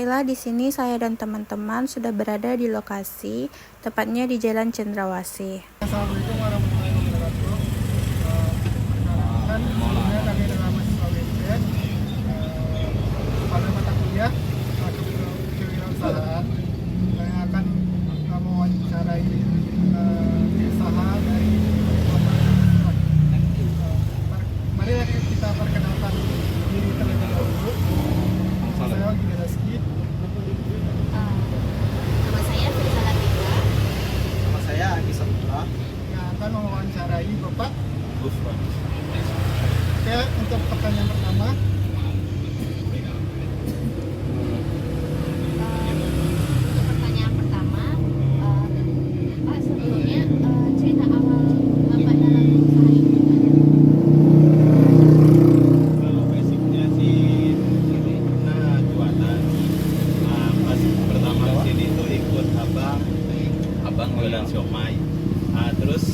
Sampailah di sini saya dan teman-teman sudah berada di lokasi, tepatnya di Jalan Cendrawasih. Assalamualaikum warahmatullahi wabarakatuh. Perkenalkan, sebelumnya kami adalah mahasiswa UNJ pada mata kuliah kewirausahaan. Saya akan mewawancarai usaha dari mari kita perkenalkan diri terlebih dahulu. Saya Gini Reski. Nama saya Firza Latifah. Nama saya Andi Saputra. Yang akan mewawancarai Bapak Gufron. Oke, untuk pertanyaan pertama, Untuk pertanyaan pertama, Pak sebelumnya cerita awal Bapak dalam usaha ini Kalau basicnya sih pernah jualan. Pas pertama kesini tuh ikut abang jualan siomay. Terus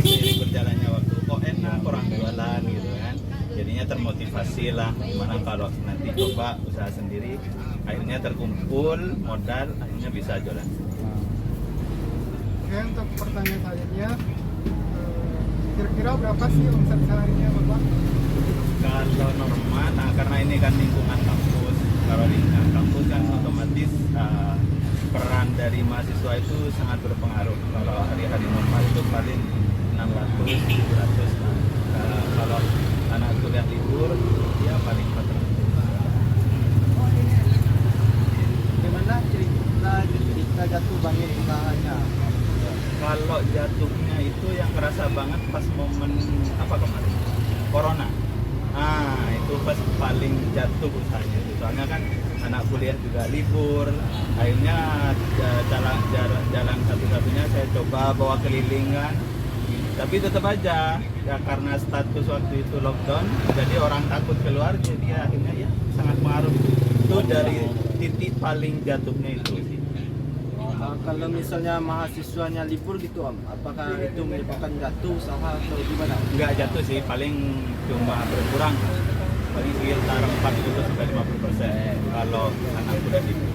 seiring berjalannya waktu, kok enak orang jualan gitu kan. Jadinya termotivasi lah. Gimana kalau nanti coba usaha sendiri. Akhirnya terkumpul modal, akhirnya bisa jualan. oke, untuk pertanyaan selanjutnya, kira-kira berapa sih omset seharinya Bapak? Kalau normal, karena ini kan lingkungan kampus. Kalau lingkungan kampus kan otomatis peran dari mahasiswa itu sangat berpengaruh. Kalau hari-hari normal itu paling 600, 700. Kalau anak kuliah libur, ya paling 400. Bagaimana cerita jatuh bangun usahanya? Kalau jatuhnya itu yang kerasa banget pas momen apa kemarin? Corona. Itu pas paling jatuh usahanya. Soalnya kan anak kuliah juga libur. Akhirnya jalan satu-satunya saya coba bawa keliling kan. Tapi tetap aja ya karena status waktu itu lockdown, jadi orang takut keluar, jadi akhirnya ya sangat pengaruh. Itu dari titik paling jatuhnya itu sih. Kalau misalnya mahasiswanya libur gitu Om, apakah itu menyebabkan jatuh usaha atau gimana? Nggak jatuh sih, paling cuma berkurang, paling sekitar 40-50% kalau anak kuliah libur.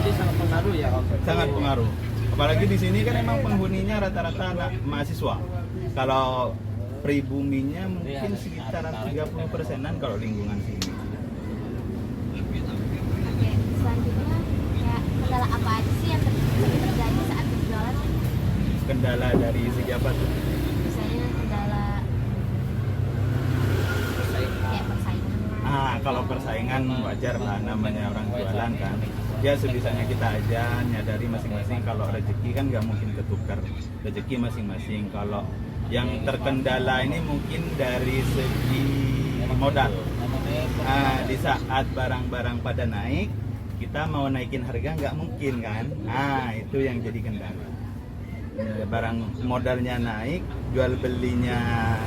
Jadi sangat pengaruh ya Om? Sangat pengaruh. Apalagi di sini kan emang penghuninya rata-rata anak mahasiswa. Kalau pribuminya mungkin sekitar 30%-an kalau lingkungan sini. Oke, selanjutnya ya kendala apa aja sih yang terjadi saat berjualan? Kendala dari segi apa tuh? Misalnya kendala kayak persaingan. Kalau persaingan wajar lah, namanya orang jualan kan. Ya sebisanya kita aja nyadari masing-masing, kalau rezeki kan nggak mungkin ketukar, rezeki masing-masing. Kalau yang terkendala ini mungkin dari segi modal. Di saat barang-barang pada naik, kita mau naikin harga nggak mungkin kan. Itu yang jadi kendala. Barang modalnya naik, jual belinya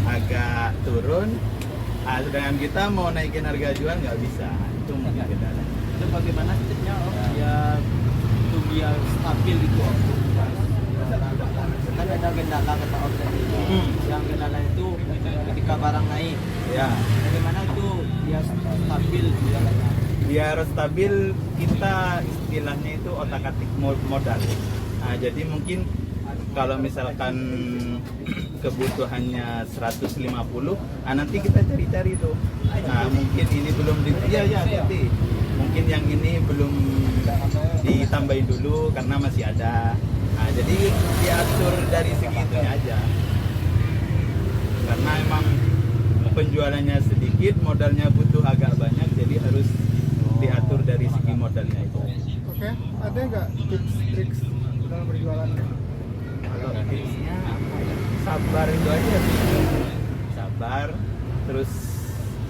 agak turun, sedangkan kita mau naikin harga jual nggak bisa. Itu mungkin kendala. Itu bagaimana tipsnya Om? Ya untuk biar stabil gitu Om? Kan ada kendala kata Om tadi. Yang kendala itu ketika barang naik. Ya. Bagaimana itu biar stabil jualannya? Biar stabil, kita istilahnya itu otak-atik modal. Jadi mungkin kalau misalkan kebutuhannya 150, nanti kita cari-cari tuh. Mungkin ini belum nanti. Mungkin yang ini belum ditambahin dulu karena masih ada. Jadi diatur dari segi itunya aja. Karena emang penjualannya sedikit, modalnya butuh agak banyak, jadi harus diatur dari segi modalnya itu. Oke, ada nggak tips triks dalam berjualan? Kalau tipsnya apa ya? Sabar itu aja sih. Sabar, terus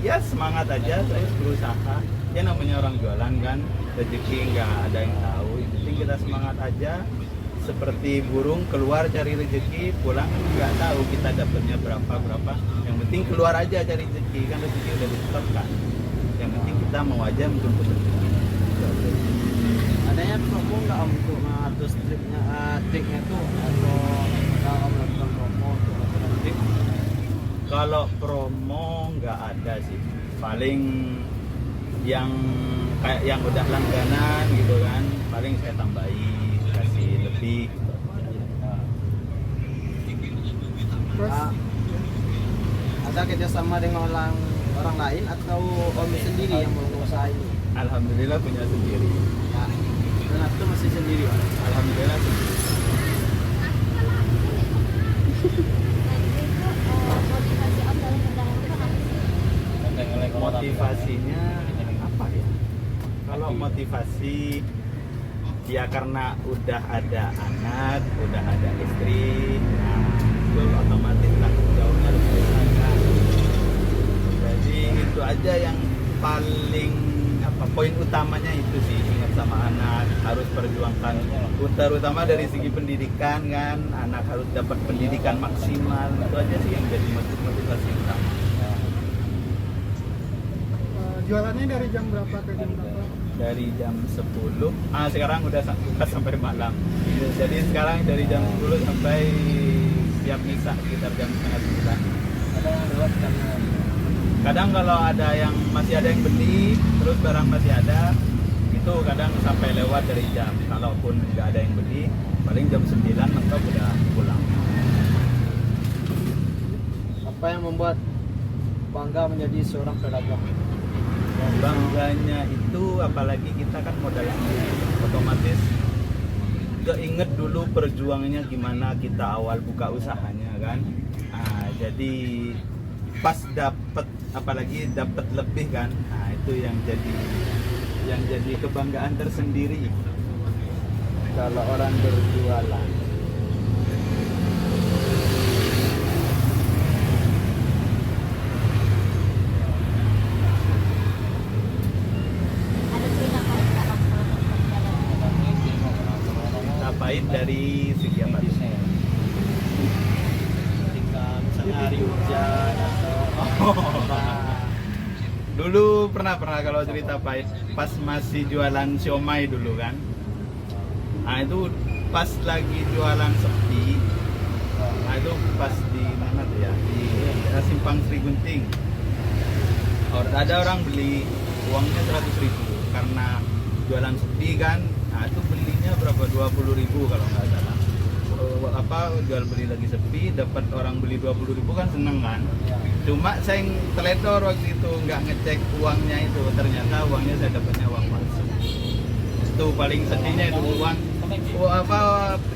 ya semangat aja, terus berusaha. Ya namanya orang jualan kan, rezeki nggak ada yang tahu. Yang penting kita semangat aja. Seperti burung keluar cari rezeki, pulang nggak tahu kita dapatnya berapa. Yang penting keluar aja cari rezeki, kan rezeki udah ditetapkan. Yang penting kita mau aja menjemput rezeki. Adanya promo nggak Om untuk mengatur triknya tuh, atau kalau Om lakukan promo untuk mengatur trik? Kalau promo nggak ada sih, paling yang kayak yang udah langganan gitu kan, paling saya tambahi kasih lebih. Terus Ah, ada kerjasama dengan orang lain atau Omi sendiri yang mau usaha ini? Alhamdulillah punya sendiri. Ya. Dan itu masih sendiri, Pak? Alhamdulillah sendiri. Motivasi Om dalam berdagang itu apa sih? Motivasinya apa ya? Kalau motivasi ya karena udah ada anak, udah ada istri, nah itu otomatis tanggung jawabnya lebih besar kan. Jadi itu aja yang paling apa poin utamanya itu sih, ingat sama anak, harus perjuangkan terutama dari segi pendidikan kan, anak harus dapat pendidikan maksimal, itu aja sih yang jadi motivasi utama. jualannya dari jam berapa ke jam berapa? Dari jam 10, sekarang udah buka sampai malam. Jadi sekarang dari jam 10 sampai siap misa sekitar jam setengah 9. Ada yang lewat karena Kadang kalau ada yang masih ada yang beli, terus barang masih ada, itu kadang sampai lewat dari jam. Kalaupun nggak ada yang beli, paling jam 9 mentok udah pulang. apa yang membuat bangga menjadi seorang pedagang? Bangganya itu apalagi kita kan modal sendiri, otomatis keinget dulu perjuangannya gimana kita awal buka usahanya kan. Jadi pas dapat, apalagi dapat lebih kan, itu yang jadi kebanggaan tersendiri kalau orang berjualan. Ada cerita pahit nggak Om kalau berdagang? Pahit dari segi apa? Ketika misalnya hari hujan atau Dulu pernah kalau cerita pahit pas masih jualan siomay dulu kan. Itu pas lagi jualan sepi. Itu pas di mana tuh ya? Di Simpang Sri Gunting. Ada orang beli, uangnya 100.000 karena jualan sepi kan. Itu belinya berapa? 20.000 kalau nggak salah. Jual beli lagi sepi, dapat orang beli 20.000 kan seneng kan. Cuma saya yang teledor waktu itu, nggak ngecek uangnya itu, ternyata uangnya saya dapatnya uang palsu. Itu paling sedihnya itu, uang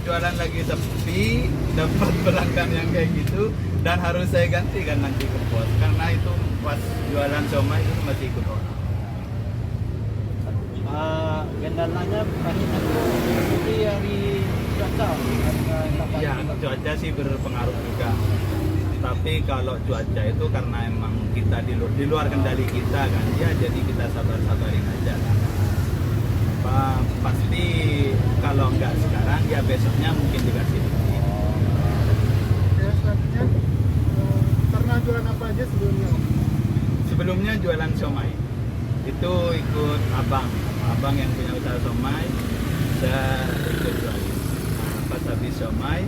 jualan lagi sepi, dapat pelanggan yang kayak gitu, dan harus saya ganti kan nanti ke pos, karena itu pas jualan siomay itu masih ikut orang. Kendalanya banyak seperti hari cuaca. Ya, cuaca sih berpengaruh juga. Tapi kalau cuaca itu karena emang kita di luar kendali kita kan, ya jadi kita sabar-sabarin aja kan. Pasti kalau nggak sekarang ya besoknya mungkin dikasih lebih. Ya selanjutnya pernah jualan apa aja sebelumnya? Sebelumnya jualan siomay. Itu ikut abang yang punya usaha siomay, saya ikut jualan. Pas habis siomay,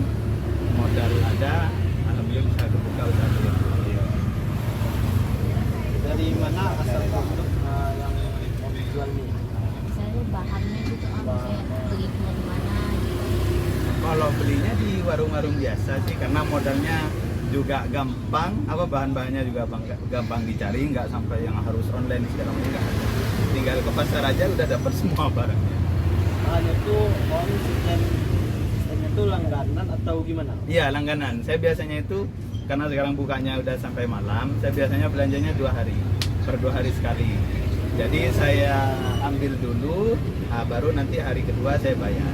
modal ada, alhamdulillah bisa kebuka usaha sendiri. Dari mana asal produk yang mau dijual ini? Misalnya bahannya gitu Om, saya beli dari mana gitu. Kalau belinya di warung-warung biasa sih, karena modalnya juga gampang, bahan-bahannya juga gampang dicari, nggak sampai yang harus online segala macam, nggak ada. Tinggal ke pasar aja udah dapat semua barangnya. Itu sistemnya itu langganan atau gimana? Iya, langganan. Saya biasanya itu karena sekarang bukanya udah sampai malam, saya biasanya belanjanya 2 hari, per 2 hari sekali. Jadi saya ambil dulu, baru nanti hari kedua saya bayar.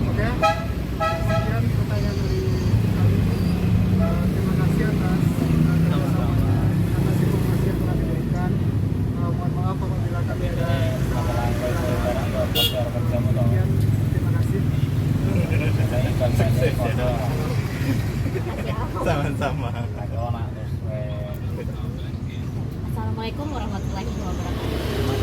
Oke, sekian pertanyaan dari kami. Terima kasih atas informasi yang telah diberikan. Mohon maaf apabila kami ada sekian. Terima kasih. Sama-sama. Assalamualaikum warahmatullahi wabarakatuh.